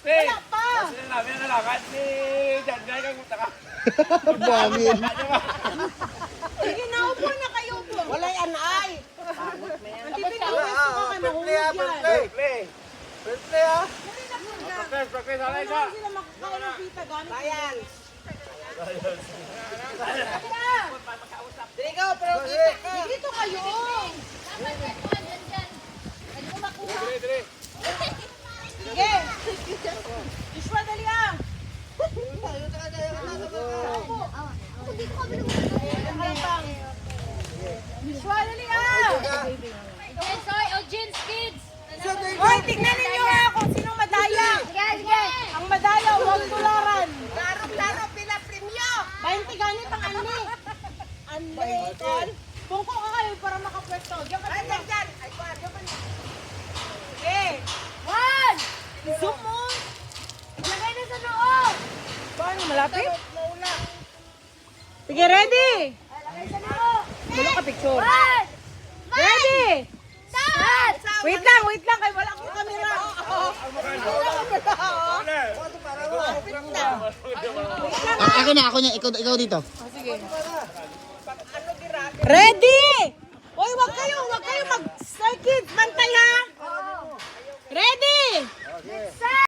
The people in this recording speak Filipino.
Wala pa. Kasi namin ang nalakan si Jan. Gaya kang punta ka. Bangin. Sige, naupo na kayo po. Wala yan ay. Antipin ang pwesto ko kay mahulog yan. Play. Play ah. Practice. Halay ka. Wala sila makakain ng pita gamit. Bayan. Sige, Ikaw, pero kita ka. dito kayo. Dire. Sige. Joshua, dali ah. Joshua, dali ah. Hoy, tignan ninyo nga kung sinong madaya. Ang madaya, huwag tularan. Laro, pila premyo. 20 ganit ang anli. Anli, tol. Bungko ka kayo para makapwesto. Diyan ka Ay, dyan. dyan. Ay, kuwan. Sige. One. Zoom mo. Lagay na sa loob. Paano, malapit? Mauna. Sige, ready. Lagay sa loob. Wala ka picture. Ready. Wait lang. Kaya wala akong camera. Ako na. Ikaw dito. Sige.